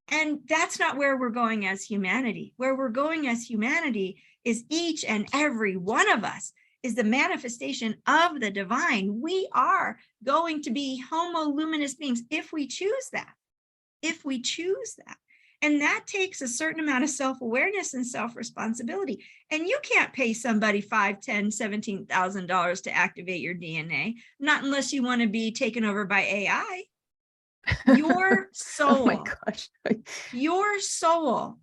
And that's not where we're going as humanity. Where we're going as humanity is each and every one of us is the manifestation of the divine. We are going to be homo luminous beings if we choose that. And that takes a certain amount of self-awareness and self-responsibility. And you can't pay somebody $5, $10, $17,000 to activate your DNA, not unless you want to be taken over by AI. Your soul, Oh my gosh. your soul,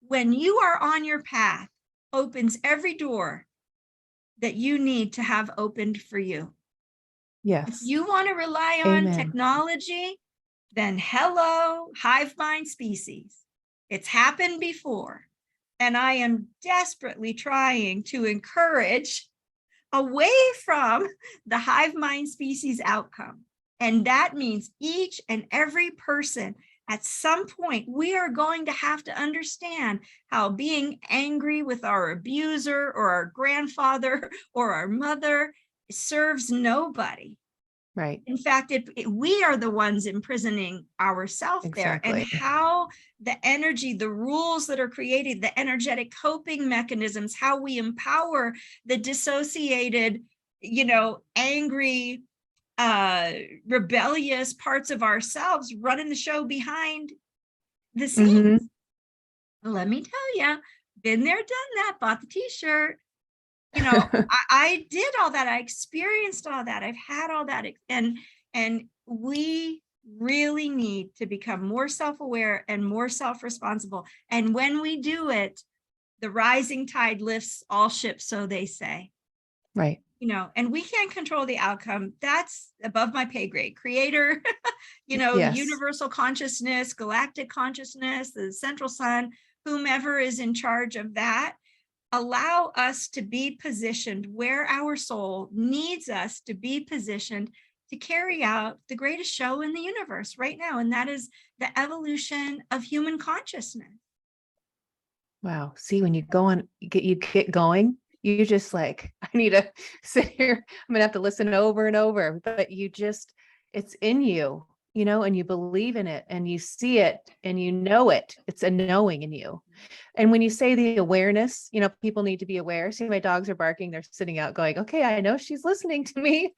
when you are on your path, opens every door that you need to have opened for you. If Yes. you want to rely on Amen. technology, then hello, hive mind species. It's happened before. And I am desperately trying to encourage away from the hive mind species outcome. And that means each and every person at some point, we are going to have to understand how being angry with our abuser or our grandfather or our mother serves nobody. Right. In fact, we are the ones imprisoning ourselves there. And how the energy, the rules that are created, the energetic coping mechanisms, how we empower the dissociated, angry, rebellious parts of ourselves running the show behind the scenes. Let me tell you, been there, done that, bought the t-shirt. I did all that. I experienced all that. I've had all that. And we really need to become more self-aware and more self-responsible. And when we do it, the rising tide lifts all ships, so they say. Right. And we can't control the outcome. That's above my pay grade. Creator, Yes. universal consciousness, galactic consciousness, the central sun, whomever is in charge of that. Allow us to be positioned where our soul needs us to be positioned to carry out the greatest show in the universe right now. And that is the evolution of human consciousness. Wow. See, when you get going, you just like, I need to sit here. I'm gonna have to listen over and over, but it's in you, and you believe in it and you see it and you know it. It's a knowing in you. And when you say the awareness, people need to be aware. See, my dogs are barking. They're sitting out going, okay, I know she's listening to me.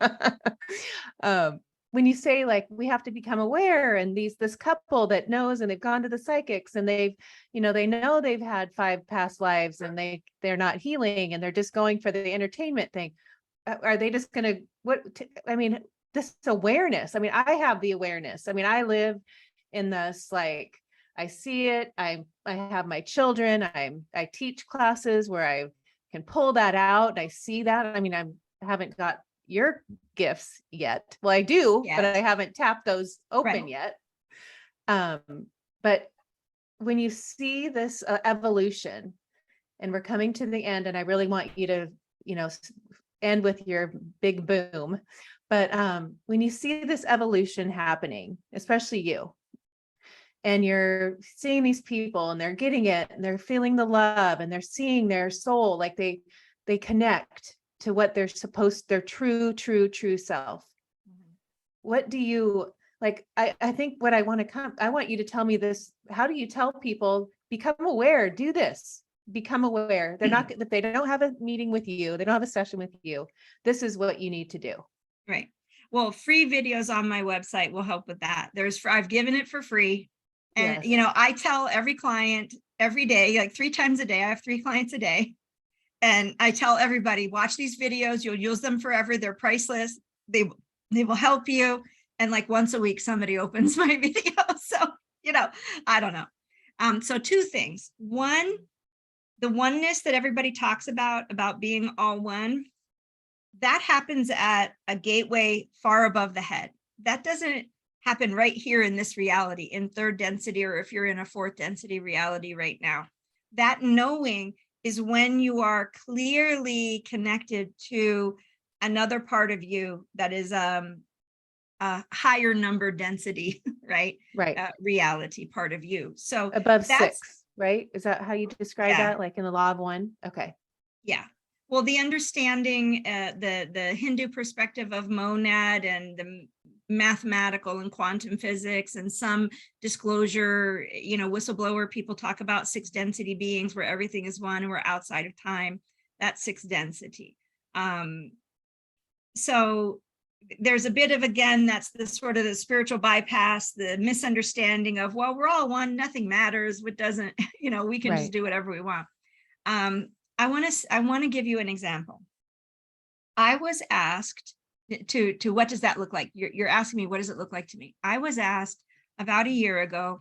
When you say like, we have to become aware, and this couple that knows, and they've gone to the psychics and they know they've had 5 past lives and they're not healing and they're just going for the entertainment thing. Are they just going to, this awareness. I have the awareness. I live in this, like, I see it. I have my children. I teach classes where I can pull that out. And I see that. I haven't got your gifts yet. Well, I do, but I haven't tapped those open yet. But when you see this evolution, and we're coming to the end, and I really want you to, end with your big boom. But when you see this evolution happening, especially you, and you're seeing these people and they're getting it and they're feeling the love and they're seeing their soul, like they connect to what they're their true self. What do you like? I think what I want you to tell me this. How do you tell people, become aware, do this, become aware? They're not, if they don't have a meeting with you, they don't have a session with you, this is what you need to do. Right. Well, free videos on my website will help with that. I've given it for free. And, Yes. I tell every client every day, like 3 times a day, I have 3 clients a day. And I tell everybody, watch these videos. You'll use them forever. They're priceless. They will help you. And like once a week, somebody opens my video. So, I don't know. So 2 things. One, the oneness that everybody talks about being all one, that happens at a gateway far above the head. That doesn't happen right here in this reality, in 3rd density, or if you're in a 4th density reality right now. That knowing is when you are clearly connected to another part of you that is a higher number density, right? Right. Reality part of you. So Above that's 6, right? Is that how you describe that? Like in the law of 1? Okay. Yeah. Well, the understanding, the Hindu perspective of monad and the mathematical and quantum physics and some disclosure, whistleblower people talk about 6 density beings where everything is one and we're outside of time. That's 6 density. So there's a bit of, again, that's the sort of the spiritual bypass, the misunderstanding of, well, we're all one, nothing matters. What doesn't, we can just do whatever we want. I want to give you an example. I was asked to what does that look like? You're asking me, what does it look like to me? I was asked about a year ago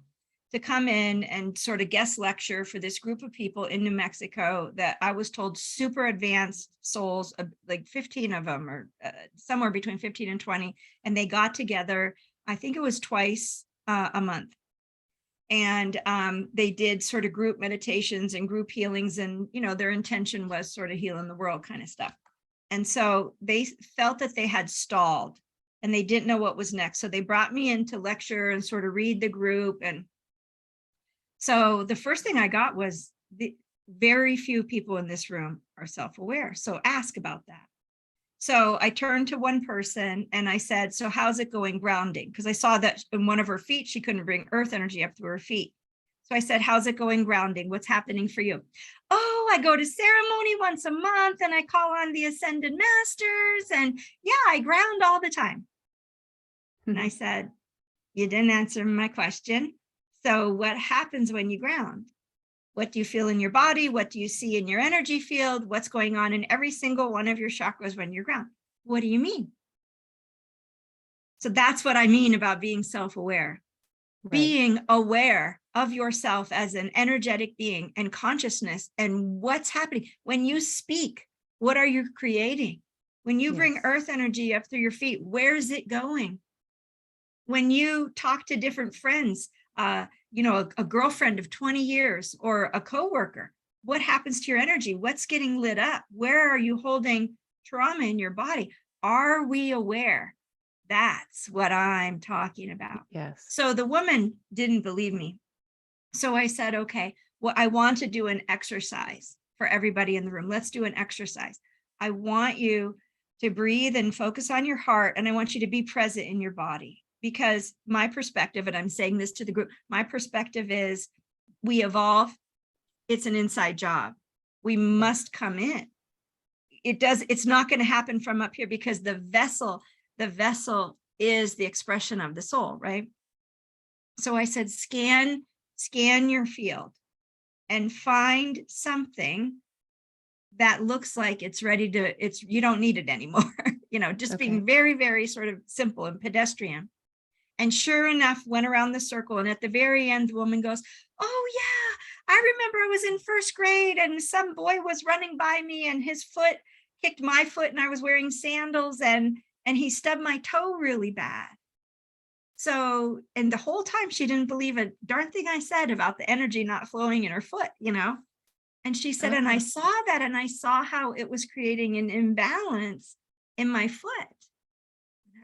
to come in and sort of guest lecture for this group of people in New Mexico that I was told super advanced souls, like 15 of them, or somewhere between 15 and 20. And they got together, I think it was twice a month. And they did sort of group meditations and group healings, and their intention was sort of healing the world kind of stuff. And so they felt that they had stalled and they didn't know what was next. So they brought me in to lecture and sort of read the group. And so the first thing I got was, the very few people in this room are self-aware. So ask about that. So I turned to one person and I said, so how's it going grounding? Because I saw that in one of her feet, she couldn't bring earth energy up through her feet. So I said, how's it going grounding? What's happening for you? Oh, I go to ceremony once a month and I call on the ascended masters. And yeah, I ground all the time. And I said, you didn't answer my question. So what happens when you ground? What do you feel in your body? What do you see in your energy field? What's going on in every single one of your chakras when you're ground? What do you mean? So that's what I mean about being self-aware. Right. Being aware of yourself as an energetic being and consciousness and what's happening. When you speak, what are you creating? When you bring earth energy up through your feet, where is it going? When you talk to different friends, a girlfriend of 20 years or a coworker, what happens to your energy? What's getting lit up? Where are you holding trauma in your body? Are we aware? That's what I'm talking about. Yes. So the woman didn't believe me. So I said, okay, well, I want to do an exercise for everybody in the room. Let's do an exercise. I want you to breathe and focus on your heart, and I want you to be present in your body. Because my perspective, and I'm saying this to the group, my perspective is we evolve. It's an inside job. We must come in. It's not going to happen from up here because the vessel is the expression of the soul, right? So I said, scan your field and find something that looks like it's ready to, you don't need it anymore. Just being very, very sort of simple and pedestrian. And sure enough, went around the circle. And at the very end, the woman goes, oh yeah, I remember I was in first grade and some boy was running by me and his foot kicked my foot and I was wearing sandals and he stubbed my toe really bad. So, and the whole time she didn't believe a darn thing I said about the energy not flowing in her foot, And she said, and I saw that and I saw how it was creating an imbalance in my foot.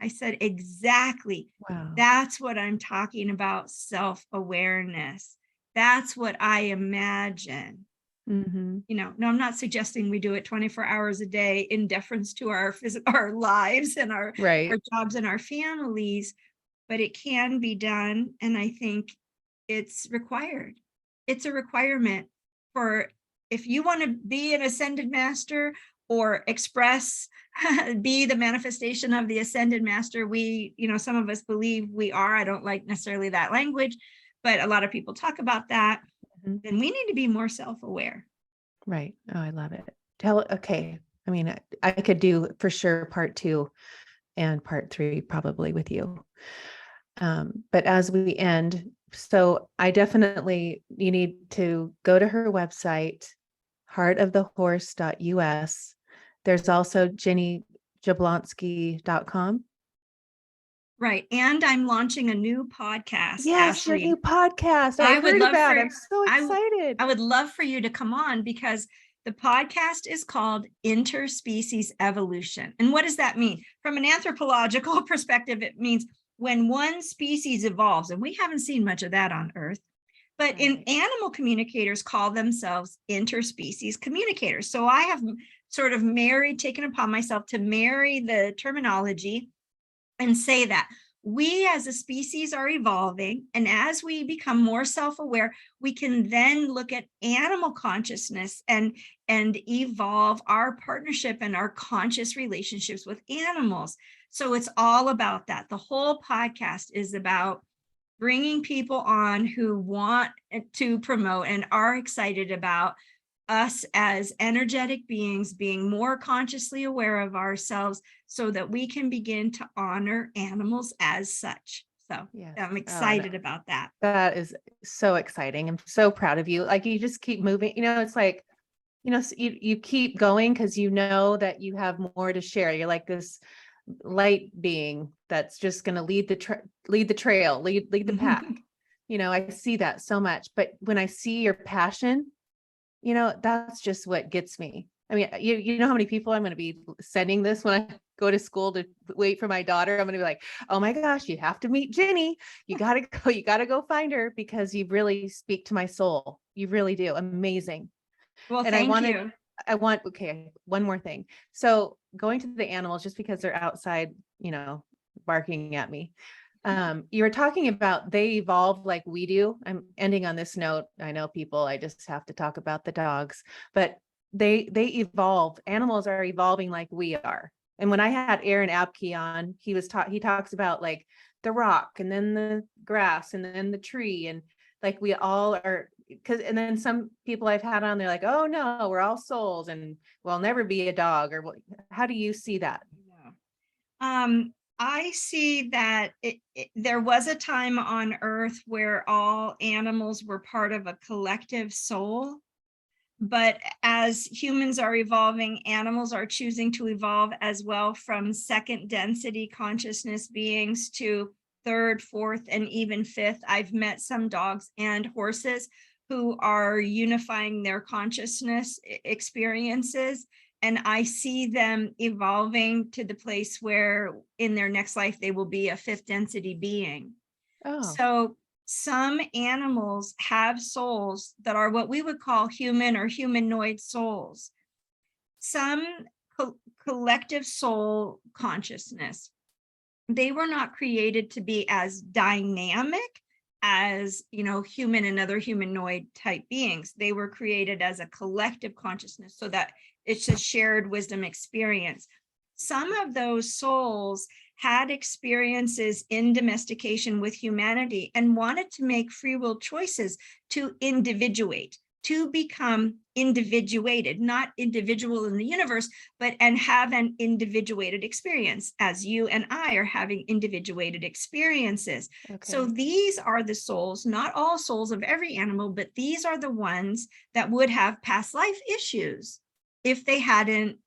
I said, exactly. Wow. That's what I'm talking about, self-awareness. That's what I imagine Mhm. No, I'm not suggesting we do it 24 hours a day in deference to our lives and our Right. jobs and our families, but it can be done. And I think it's required. It's a requirement for, if you want to be an ascended master or express, be the manifestation of the ascended master. Some of us believe we are. I don't like necessarily that language, but a lot of people talk about that. Mhm. Then we need to be more self-aware. Right. Oh, I love it. Okay. I mean, I could do for sure part 2 and part 3 probably with you. But as we end, so you need to go to her website, heartofthehorse.us. There's also jennyjablonski.com. Right. And I'm launching a new podcast, Yes, your Ashley. new podcast. I I would heard love about for it. I'm so excited. I would love for you to come on, because the podcast is called Interspecies Evolution. And what does that mean? From an anthropological perspective, it means when one species evolves, and we haven't seen much of that on Earth, but in Right. animal communicators call themselves interspecies communicators. So I have sort of taken upon myself to marry the terminology and say that we as a species are evolving. And as we become more self-aware, we can then look at animal consciousness and evolve our partnership and our conscious relationships with animals. So it's all about that. The whole podcast is about bringing people on who want to promote and are excited about us as energetic beings being more consciously aware of ourselves, so that we can begin to honor animals as such. So Yes. I'm Oh, excited about that. that is so exciting. I'm so proud of you. Like, you just keep moving. It's like, you keep going because you know that you have more to share. You're like this light being that's just going to lead the trail, lead the pack. I see that so much. But when I see your passion, that's just what gets me. I mean, you know how many people I'm going to be sending this when I go to school to wait for my daughter. I'm going to be like, oh my gosh, you have to meet Ginny. You got to go, find her, because you really speak to my soul. You really do. Amazing. Well, And thank you. okay, one more thing. So going to the animals, just because they're outside, barking at me. You were talking about they evolve like we do. I'm ending on this note. I know people, I just have to talk about the dogs, but they evolve. Animals are evolving like we are. And when I had Aaron Abke on, he talks about like the rock and then the grass and then the tree, and like we all are, and then some people I've had on, they're like, oh no, we're all souls and we'll never be a dog. Or how do you see that? I see that there was a time on Earth where all animals were part of a collective soul. But as humans are evolving, animals are choosing to evolve as well, from second density consciousness beings to third, fourth, and even fifth. I've met some dogs and horses who are unifying their consciousness experiences. And I see them evolving to the place where in their next life, they will be a fifth density being. Oh, So some animals have souls that are what we would call human or humanoid souls. Some collective soul consciousness, they were not created to be as dynamic as human and other humanoid type beings. They were created as a collective consciousness, so that it's a shared wisdom experience. Some of those souls had experiences in domestication with humanity and wanted to make free will choices to individuate, to become individuated, not individual in the universe, and have an individuated experience, as you and I are having individuated experiences. okay. So these are the souls, not all souls of every animal, but these are the ones that would have past life issues if they hadn't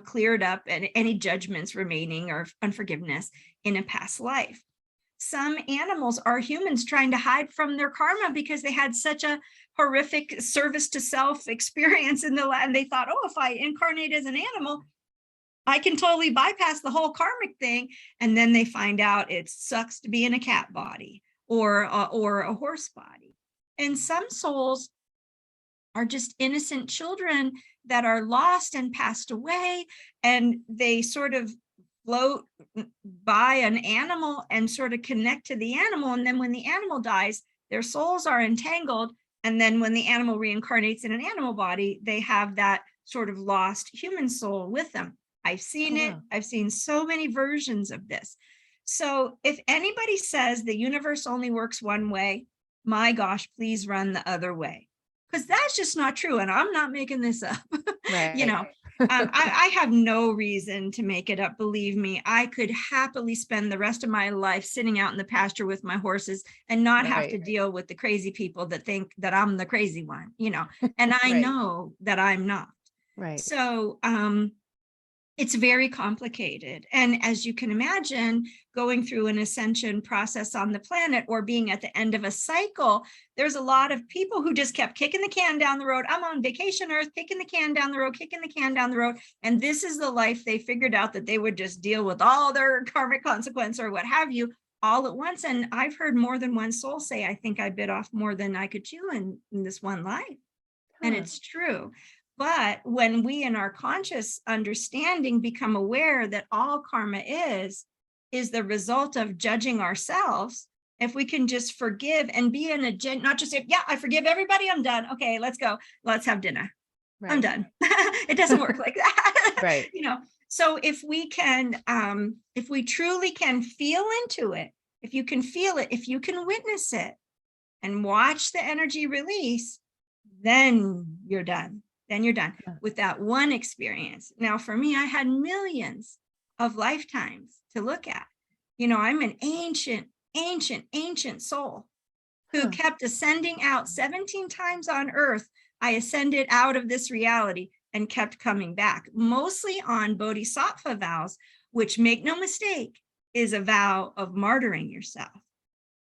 cleared up and any judgments remaining or unforgiveness in a past life. Some animals are humans trying to hide from their karma because they had such a horrific service to self experience in the land. They thought, oh, if I incarnate as an animal, I can totally bypass the whole karmic thing. And then they find out it sucks to be in a cat body or a horse body. And some souls are just innocent children that are lost and passed away, and they sort of float by an animal and sort of connect to the animal. And then when the animal dies, their souls are entangled. And then when the animal reincarnates in an animal body, they have that sort of lost human soul with them. I've seen it. I've seen so many versions of this. So if anybody says the universe only works one way, my gosh, please run the other way. Because that's just not true. And I'm not making this up. Right. You know, I have no reason to make it up. Believe me, I could happily spend the rest of my life sitting out in the pasture with my horses and not have to deal with the crazy people that think that I'm the crazy one, you know, and I know that I'm not. Right. So, it's very complicated. And as you can imagine, going through an ascension process on the planet or being at the end of a cycle, there's a lot of people who just kept kicking the can down the road. I'm on vacation Earth, kicking the can down the road, kicking the can down the road. And this is the life they figured out, that they would just deal with all their karmic consequence or what have you all at once. And I've heard more than one soul say, I think I bit off more than I could chew in this one life. And it's true. But when we in our conscious understanding become aware that all karma is the result of judging ourselves, if we can just forgive and be in a not just say, yeah, I forgive everybody, I'm done. Okay, let's go. Let's have dinner. Right. I'm done. It doesn't work like that. Right. You know, so if we can, if we truly can feel into it, if you can feel it, if you can witness it and watch the energy release, then you're done. Then you're done with that one experience. Now, for me, I had millions of lifetimes to look at. You know, I'm an ancient soul who kept ascending out 17 times on earth. I ascended out of this reality and kept coming back, mostly on bodhisattva vows, which, make no mistake, is a vow of martyring yourself.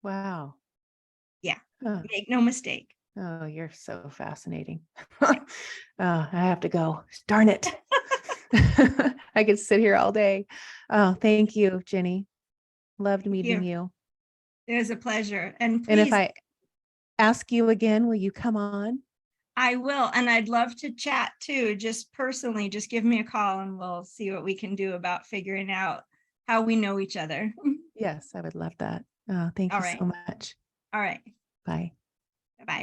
Wow. Yeah, make no mistake. Oh, you're so fascinating. Oh, I have to go. Darn it. I could sit here all day. Oh, thank you, Ginny. Loved meeting you. It was a pleasure. And if I ask you again, will you come on? I will. And I'd love to chat too, just personally. Just give me a call and we'll see what we can do about figuring out how we know each other. Yes, I would love that. Oh, thank you so much. All right. Bye.